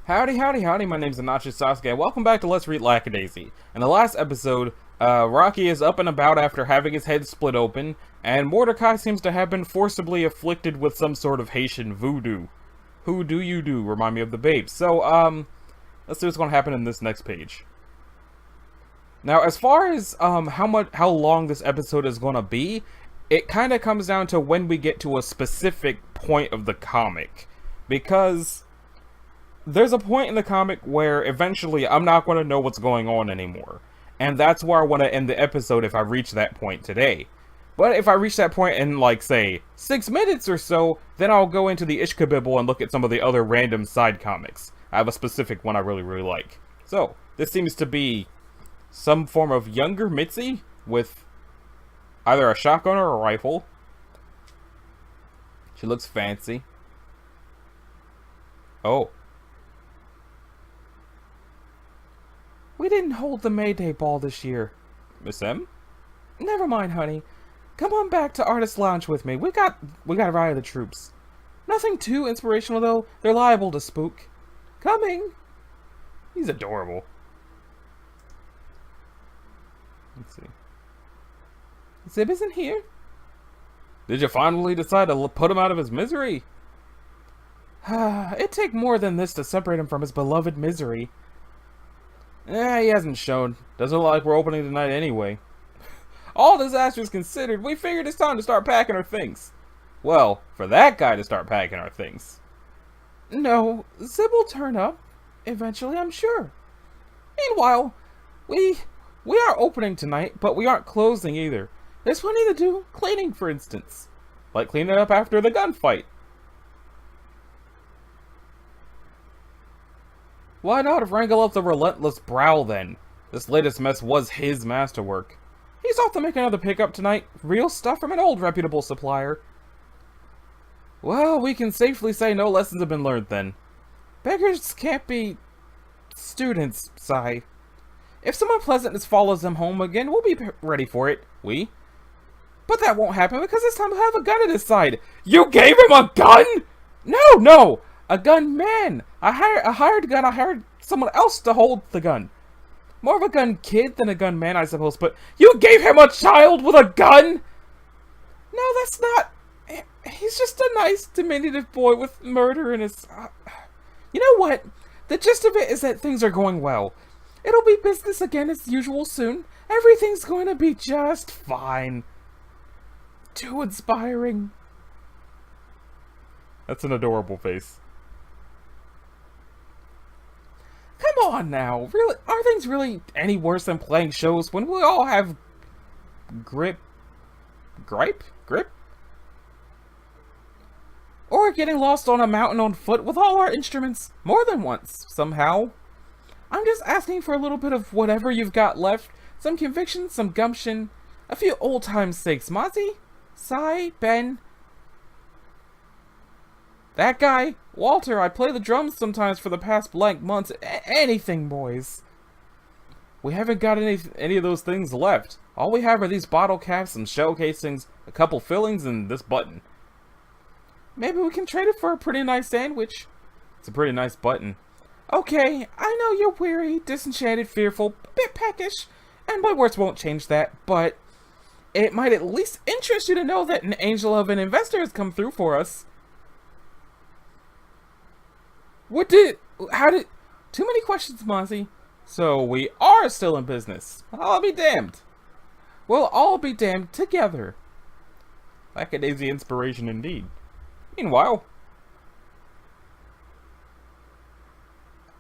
Howdy, howdy, howdy, my name's Anachi Sasuke, and welcome back to Let's Read Lackadaisy. In the last episode, Rocky is up and about after having his head split open, and Mordecai seems to have been forcibly afflicted with some sort of Haitian voodoo. Who do you do? Remind me of the babes. So, let's see what's going to happen in this next page. Now, as far as, how long this episode is going to be, it kind of comes down to when we get to a specific point of the comic. Because there's a point in the comic where eventually I'm not going to know what's going on anymore. And that's where I want to end the episode if I reach that point today. But if I reach that point in, like, say, 6 minutes or so, then I'll go into the Ishkabibble and look at some of the other random side comics. I have a specific one I really like. So, this seems to be some form of younger Mitzi with either a shotgun or a rifle. She looks fancy. Oh. We didn't hold the May Day ball this year. Miss M? Never mind, honey. Come on back to Artist Lounge with me. We got to ride the troops. Nothing too inspirational, though. They're liable to spook. Coming. He's adorable. Let's see. Zib isn't here. Did you finally decide to put him out of his misery? It'd take more than this to separate him from his beloved misery. He hasn't shown. Doesn't look like we're opening tonight anyway. All disasters considered, we figured it's time to start packing our things. Well, for that guy to start packing our things. No, Zib will turn up. Eventually, I'm sure. Meanwhile, we are opening tonight, but we aren't closing either. There's plenty to do. Cleaning, for instance. Like cleaning up after the gunfight. Why not wrangle up the relentless Brow then? This latest mess was his masterwork. He's off to make another pickup tonight. Real stuff from an old reputable supplier. Well, we can safely say no lessons have been learned then. Beggars can't be students, sigh. If some unpleasantness follows them home again, we'll be ready for it. We? But that won't happen because this time we'll have a gun at his side. You gave him a gun? No! A gun man! I hired a gun. I hired someone else to hold the gun. More of a gun kid than a gun man, I suppose, but you gave him a child with a gun? No, that's not... He's just a nice, diminutive boy with murder in his... You know what? The gist of it is that things are going well. It'll be business again as usual soon. Everything's going to be just fine. Too inspiring. That's an adorable face. Come on now, really? Are things really any worse than playing shows when we all have grip? Or getting lost on a mountain on foot with all our instruments more than once, somehow? I'm just asking for a little bit of whatever you've got left. Some conviction, some gumption, a few old times' sakes. Mozzie? Sai? Ben? That guy? Walter, I play the drums sometimes for the past blank months. Anything, boys. We haven't got any of those things left. All we have are these bottle caps, some shell casings, a couple fillings, and this button. Maybe we can trade it for a pretty nice sandwich. It's a pretty nice button. Okay, I know you're weary, disenchanted, fearful, a bit peckish, and my words won't change that, but it might at least interest you to know that an angel of an investor has come through for us. Too many questions, Mozzie. So we are still in business. I'll be damned. We'll all be damned together. Lackadaisy inspiration indeed. Meanwhile,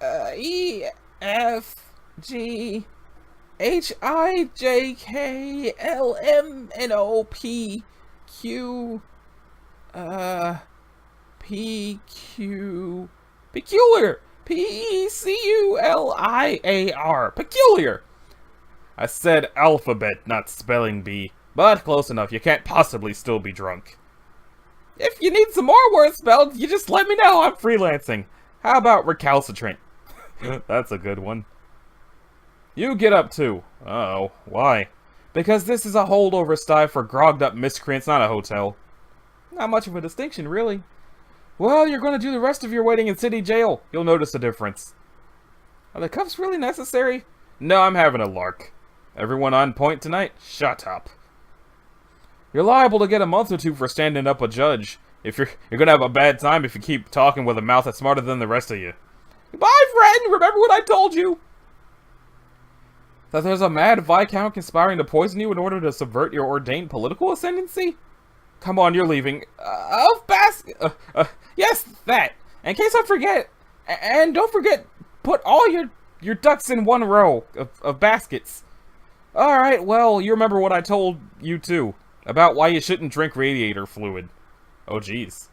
E, F, G, H, I, J, K, L, M, N, O, P, Q, P, Q... Peculiar! P-E-C-U-L-I-A-R. Peculiar! I said alphabet, not spelling bee. But close enough, you can't possibly still be drunk. If you need some more words spelled, you just let me know, I'm freelancing. How about recalcitrant? That's a good one. You get up too. Uh-oh, why? Because this is a holdover style for grogged up miscreants, not a hotel. Not much of a distinction, really. Well, you're going to do the rest of your waiting in city jail. You'll notice a difference. Are the cuffs really necessary? No, I'm having a lark. Everyone on point tonight? Shut up. You're liable to get a month or two for standing up a judge. If you're gonna have a bad time if you keep talking with a mouth that's smarter than the rest of you. Goodbye, friend! Remember what I told you! That there's a mad Viscount conspiring to poison you in order to subvert your ordained political ascendancy? Come on, you're leaving. Yes, that. In case I forget. And don't forget, put all your ducks in one row of baskets. Alright, well, you remember what I told you too. About why you shouldn't drink radiator fluid. Oh, jeez.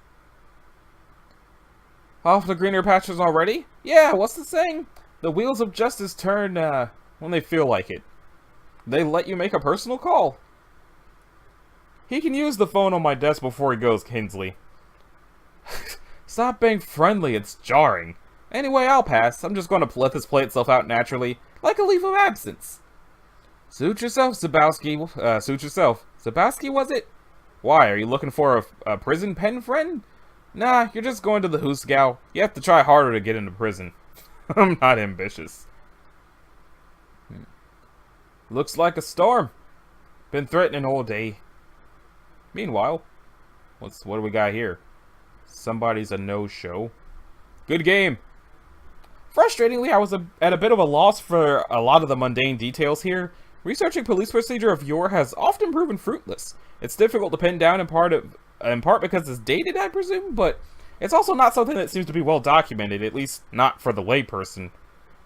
Off the greener pastures already? Yeah, what's the saying? The wheels of justice turn, when they feel like it. They let you make a personal call. He can use the phone on my desk before he goes, Kinsley. Stop being friendly, it's jarring. Anyway, I'll pass. I'm just going to let this play itself out naturally, like a leave of absence. Suit yourself, Zabowski. Suit yourself. Zabowski, was it? Why, are you looking for a prison pen friend? Nah, you're just going to the Hoosgow. You have to try harder to get into prison. I'm not ambitious. Looks like a storm. Been threatening all day. Meanwhile, what do we got here? Somebody's a no-show. Good game. Frustratingly, I was at a bit of a loss for a lot of the mundane details here. Researching police procedure of yore has often proven fruitless. It's difficult to pin down in part because it's dated, I presume, but it's also not something that seems to be well documented, at least not for the layperson.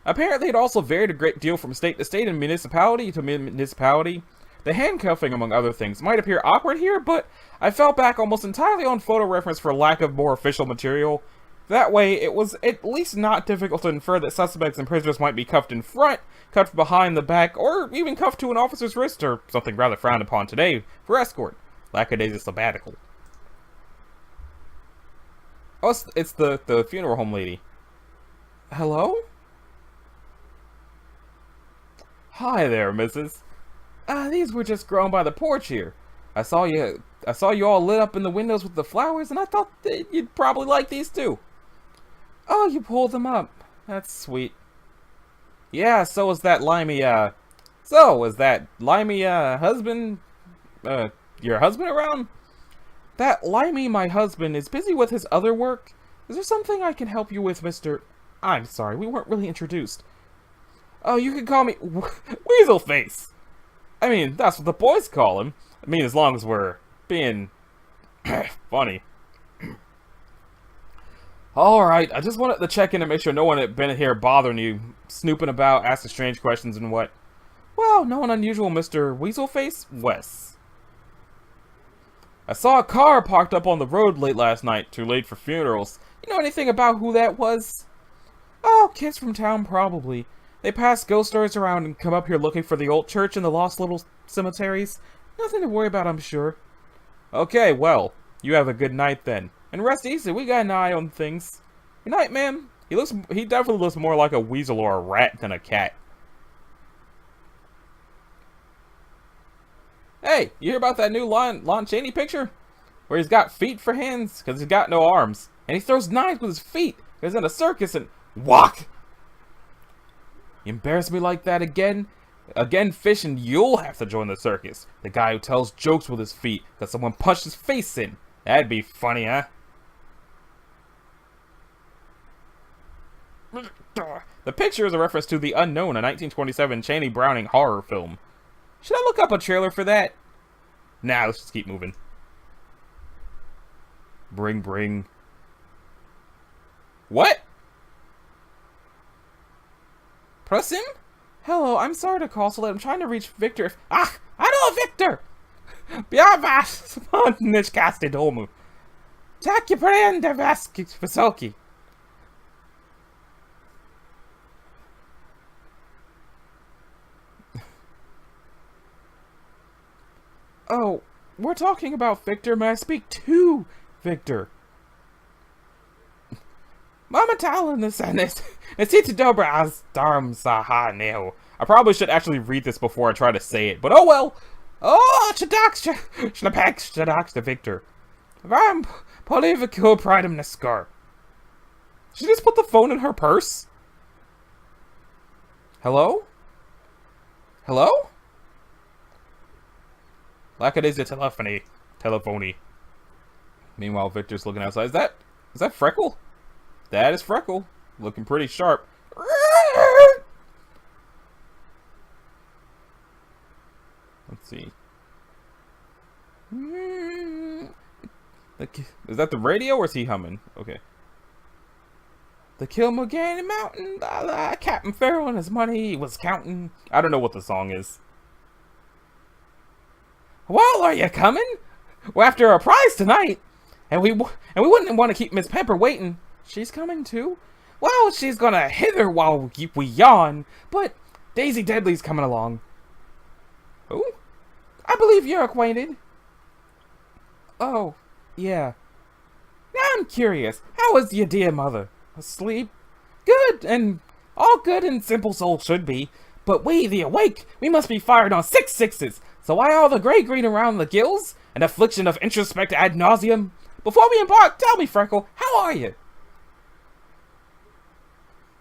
Apparently, it also varied a great deal from state to state and municipality to municipality. The handcuffing, among other things, might appear awkward here, but I fell back almost entirely on photo reference for lack of more official material. That way, it was at least not difficult to infer that suspects and prisoners might be cuffed in front, cuffed behind the back, or even cuffed to an officer's wrist, or something rather frowned upon today, for escort. Lackadaisy sabbatical. Oh, it's the funeral home lady. Hello? Hi there, missus. These were just grown by the porch here. I saw you all lit up in the windows with the flowers, and I thought that you'd probably like these too. Oh, you pulled them up. That's sweet. Yeah, so is that limey, husband, your husband around? That limey, my husband, is busy with his other work. Is there something I can help you with, Mr. I'm sorry, we weren't really introduced. Oh, you can call me Weasel Face. I mean, that's what the boys call him. I mean, as long as we're being funny. Alright, I just wanted to check in and make sure no one had been here bothering you, snooping about, asking strange questions and what. Well, no one unusual, Mr. Weaselface? Wes. I saw a car parked up on the road late last night, too late for funerals. You know anything about who that was? Oh, kids from town, probably. They pass ghost stories around and come up here looking for the old church and the lost little cemeteries. Nothing to worry about, I'm sure. Okay, well, you have a good night then. And rest easy, we got an eye on things. Good night, ma'am. He definitely looks more like a weasel or a rat than a cat. Hey, you hear about that new Lon Chaney picture? Where he's got feet for hands, because he's got no arms. And he throws knives with his feet, because he's in a circus and... Walk! You embarrass me like that again? Again, Fish, and you'll have to join the circus. The guy who tells jokes with his feet, because someone punched his face in. That'd be funny, huh? The picture is a reference to The Unknown, a 1927 Chaney Browning horror film. Should I look up a trailer for that? Nah, let's just keep moving. Bring. What? Press him? Hello, I'm sorry to call so late. I'm trying to reach Victor. I know Victor! Biavas, Nishkaste Domu. Taki prende Vysoki. Oh, we're talking about Victor. May I speak to Victor? Mama Talon this Nesita Dobra as Darm Saha Neo. I probably should actually read this before I try to say it, but oh well. Oh, Shadak the Victor. I'm polyvacular pride in the scar. She just put the phone in her purse? Hello? Hello? Lackadaisy telephony. Meanwhile, Victor's looking outside. Is that Freckle? That is Freckle. Looking pretty sharp. Let's see. Is that the radio or is he humming? Okay. The Kilmogany Mountain, Captain Farrell and his money he was counting. I don't know what the song is. Well, are you coming? We're after a prize tonight, and we wouldn't want to keep Miss Pepper waiting. She's coming too. Well, she's gonna hither while we yawn, but Daisy Deadly's coming along. Who? I believe you're acquainted. Oh, yeah. Now I'm curious. How is your dear mother? Asleep? Good, and all good and simple souls should be. But we, the awake, we must be fired on 6 sixes. So why all the gray green around the gills? An affliction of introspect ad nauseum? Before we embark, tell me, Freckle, how are you?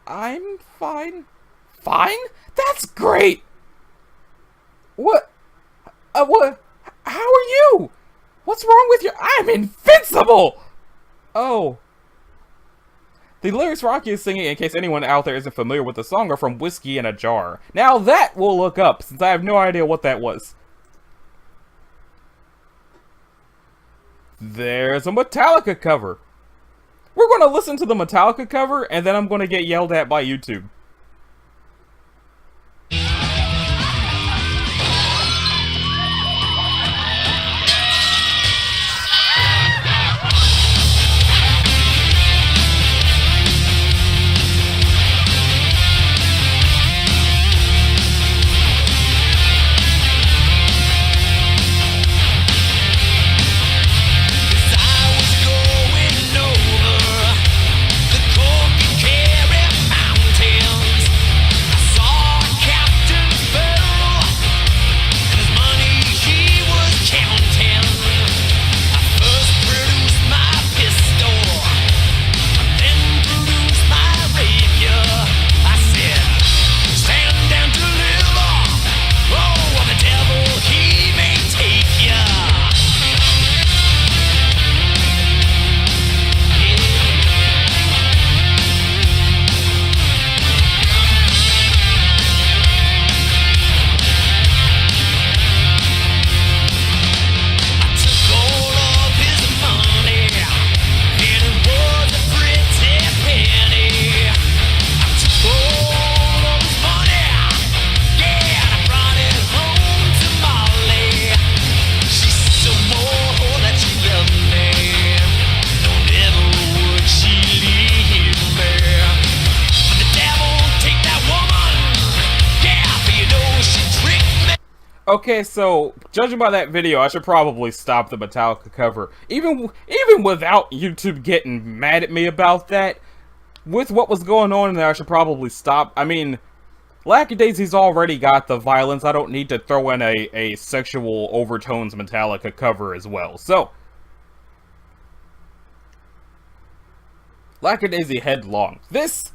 I'm fine. Fine? That's great! What? What? How are you? What's wrong with you? I'm invincible! Oh. The lyrics Rocky is singing, in case anyone out there isn't familiar with the song, are from Whiskey in a Jar. Now that we'll look up, since I have no idea what that was. There's a Metallica cover. We're going to listen to the Metallica cover, and then I'm going to get yelled at by YouTube. Okay, so judging by that video, I should probably stop the Metallica cover. Even without YouTube getting mad at me about that, with what was going on in there, I should probably stop. I mean, Lackadaisy's already got the violence. I don't need to throw in a sexual overtones Metallica cover as well. So, Lackadaisy Headlong. This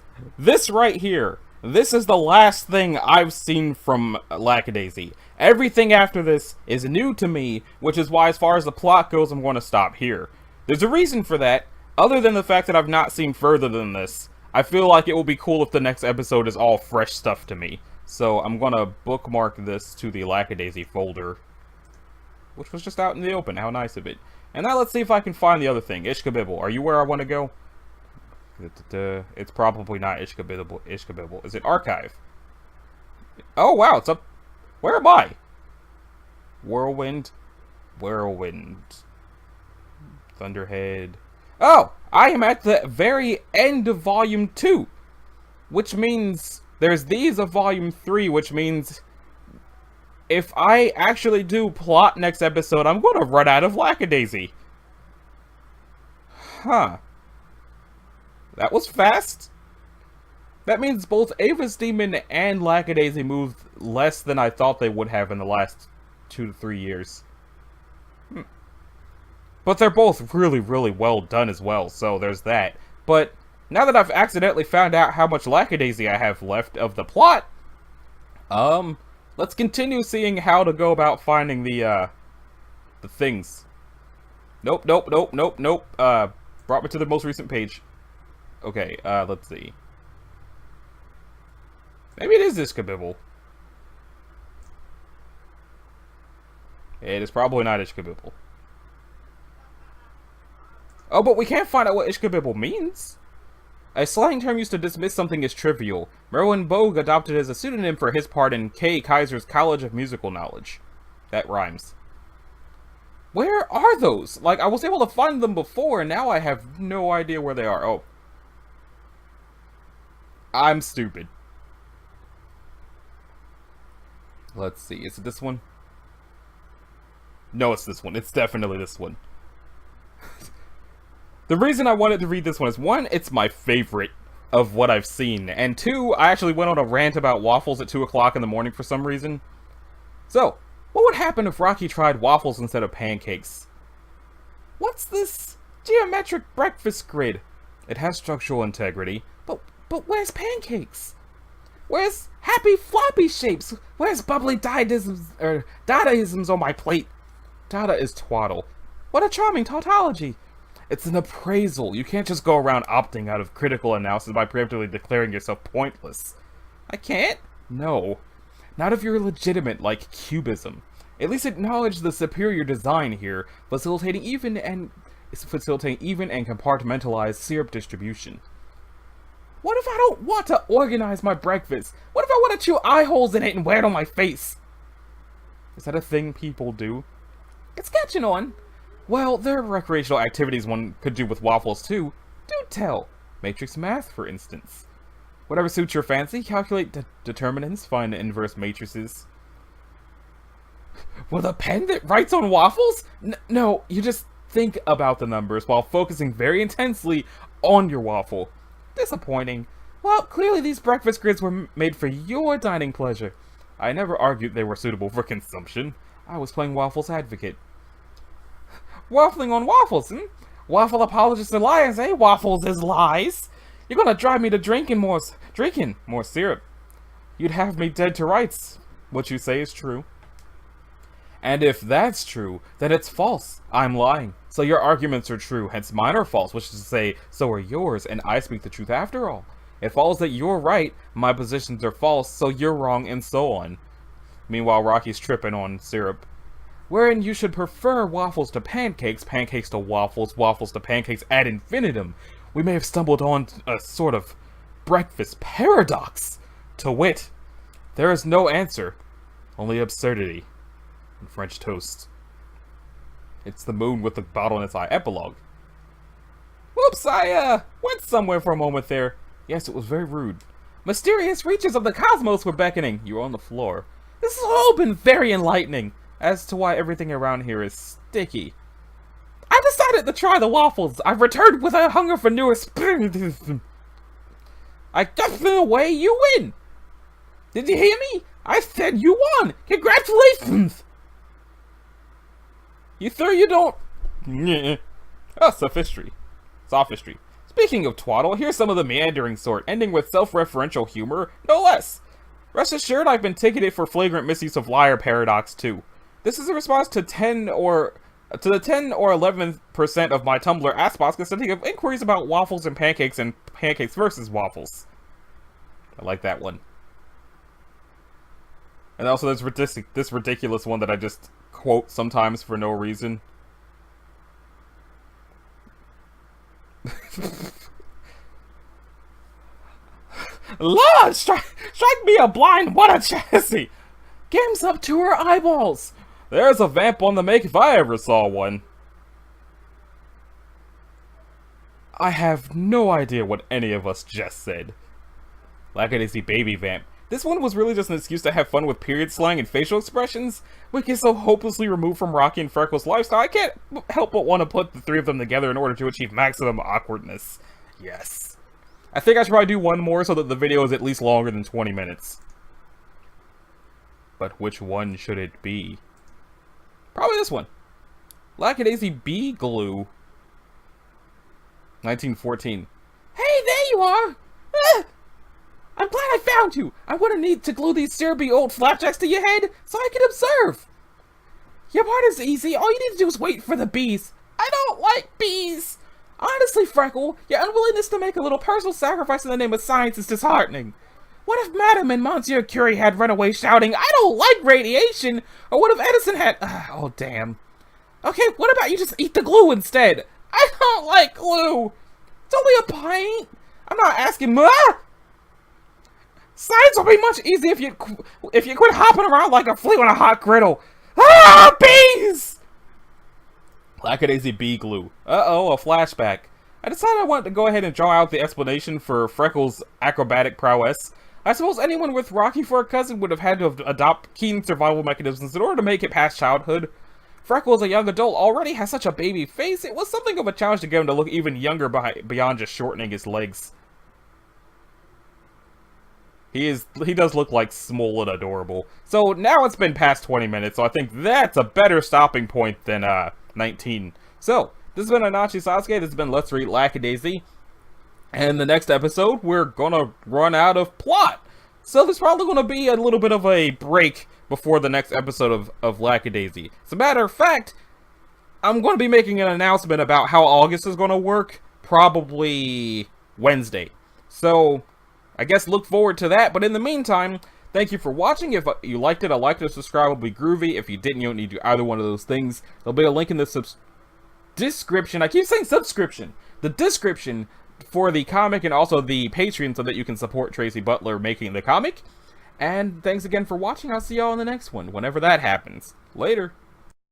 right here. This is the last thing I've seen from Lackadaisy. Everything after this is new to me, which is why as far as the plot goes, I'm going to stop here. There's a reason for that, other than the fact that I've not seen further than this. I feel like it will be cool if the next episode is all fresh stuff to me. So I'm going to bookmark this to the Lackadaisy folder, which was just out in the open. How nice of it. And now let's see if I can find the other thing. Ishkabibble, are you where I want to go? It's probably not Ishkabibble. Is it Archive? Oh wow, it's up. Where am I? Whirlwind. Thunderhead. Oh, I am at the very end of Volume 2. Which means there's these of Volume 3, which means if I actually do plot next episode, I'm going to run out of Lackadaisy. Huh. That was fast. That means both Ava's Demon and Lackadaisy moved less than I thought they would have in the last 2 to 3 years. But they're both really, really well done as well, so there's that. But now that I've accidentally found out how much Lackadaisy I have left of the plot, let's continue seeing how to go about finding the things. Nope, nope, nope, nope, nope. Brought me to the most recent page. Okay, let's see. Maybe it is Ishkabibble. It is probably not Ishkabibble. Oh, but we can't find out what Ishkabibble means. A slang term used to dismiss something as trivial. Merwin Bogue adopted it as a pseudonym for his part in K. Kaiser's College of Musical Knowledge. That rhymes. Where are those? Like, I was able to find them before, and now I have no idea where they are. Oh. I'm stupid. Let's see. Is it this one? No, it's this one. It's definitely this one. The reason I wanted to read this one is, one, it's my favorite of what I've seen, and two, I actually went on a rant about waffles at 2 o'clock in the morning for some reason. So, what would happen if Rocky tried waffles instead of pancakes? What's this geometric breakfast grid? It has structural integrity, but where's pancakes? Where's happy floppy shapes? Where's bubbly Dadaisms on my plate? Dada is twaddle. What a charming tautology! It's an appraisal. You can't just go around opting out of critical analysis by preemptively declaring yourself pointless. I can't? No. Not if you're legitimate, like cubism. At least acknowledge the superior design here, facilitating even and compartmentalized syrup distribution. What if I don't want to organize my breakfast? What if I want to chew eye holes in it and wear it on my face? Is that a thing people do? It's catching on. Well, there are recreational activities one could do with waffles too. Do tell. Matrix math, for instance. Whatever suits your fancy, calculate determinants, find inverse matrices. With a pen that writes on waffles? No, you just think about the numbers while focusing very intensely on your waffle. Disappointing. Well, clearly these breakfast grids were made for your dining pleasure. I never argued they were suitable for consumption. I was playing waffles advocate. Waffling on waffles, Waffle apologists are liars, eh? Waffles is lies. You're gonna drive me to drinking more syrup. You'd have me dead to rights. What you say is true. And if that's true, then it's false. I'm lying. So your arguments are true, hence mine are false, which is to say, so are yours, and I speak the truth after all. It follows that you're right, my positions are false, so you're wrong, and so on. Meanwhile, Rocky's tripping on syrup. Wherein you should prefer waffles to pancakes, pancakes to waffles, waffles to pancakes ad infinitum. We may have stumbled on a sort of breakfast paradox. To wit, there is no answer, only absurdity in French toast. It's the moon with the bottle in its eye. Epilogue. Whoops, I went somewhere for a moment there. Yes, it was very rude. Mysterious reaches of the cosmos were beckoning. You were on the floor. This has all been very enlightening. As to why everything around here is sticky. I decided to try the waffles. I've returned with a hunger for new experiences. I got them away. You win. Did you hear me? I said you won. Congratulations. You sure you don't? Oh, sophistry. Sophistry. Speaking of twaddle, here's some of the meandering sort, ending with self-referential humor, no less. Rest assured, I've been ticketed for flagrant misuse of liar paradox too. This is a response to the 10 or 11% of my Tumblr askbox consisting of inquiries about waffles and pancakes versus waffles. I like that one. And also there's this ridiculous one that I just quote sometimes for no reason. Lord, strike me a blind, what a chassis! Game's up to her eyeballs! There's a vamp on the make if I ever saw one. I have no idea what any of us just said. Lackadaisy baby vamp. This one was really just an excuse to have fun with period slang and facial expressions, which is so hopelessly removed from Rocky and Freckles' lifestyle, I can't help but want to put the three of them together in order to achieve maximum awkwardness. Yes. I think I should probably do one more so that the video is at least longer than 20 minutes. But which one should it be? Probably this one. Lackadaisy bee glue. 1914. Hey, there you are! Ah! I'm glad I found you! I'm gonna need to glue these syrupy old flapjacks to your head so I can observe! Your part is easy. All you need to do is wait for the bees. I don't like bees! Honestly, Freckle, your unwillingness to make a little personal sacrifice in the name of science is disheartening. What if Madame and Monsieur Curie had run away shouting, I don't like radiation? Or what if Edison had... oh, damn. Okay, what about you just eat the glue instead? I don't like glue! It's only a pint! I'm not asking... Science will be much easier if you quit hopping around like a flea on a hot griddle. Ah, bees! Lackadaisy bee glue. Uh-oh, a flashback. I decided I wanted to go ahead and draw out the explanation for Freckles' acrobatic prowess. I suppose anyone with Rocky for a cousin would have had to adopt keen survival mechanisms in order to make it past childhood. Freckles, a young adult, already has such a baby face, it was something of a challenge to get him to look even younger beyond just shortening his legs. He does look like small and adorable. So now it's been past 20 minutes, so I think that's a better stopping point than 19. So, this has been Anachi Sasuke, this has been Let's Read Lackadaisy. And the next episode, we're gonna run out of plot. So there's probably gonna be a little bit of a break before the next episode of Lackadaisy. As a matter of fact, I'm gonna be making an announcement about how August is gonna work, probably Wednesday. So, I guess look forward to that, but in the meantime, thank you for watching. If you liked it, a like and a subscribe would be groovy. If you didn't, you don't need to do either one of those things. There'll be a link in the description. I keep saying subscription. The description for the comic and also the Patreon so that you can support Tracy Butler making the comic. And thanks again for watching. I'll see y'all in the next one, whenever that happens. Later.